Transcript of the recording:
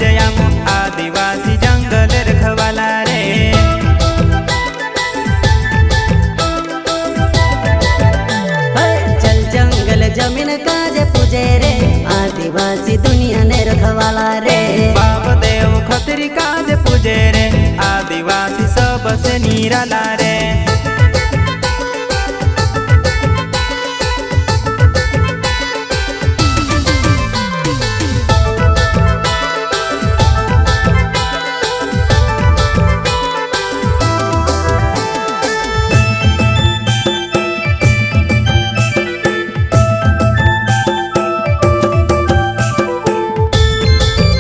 जयाम आदिवासी जंगल रखवाला रे। जल जंगल जमीन काजे पूजे रे आदिवासी दुनिया ने रखवाला रे। बाप देव खतरी काजे पूजे रे आदिवासी सबसे निराला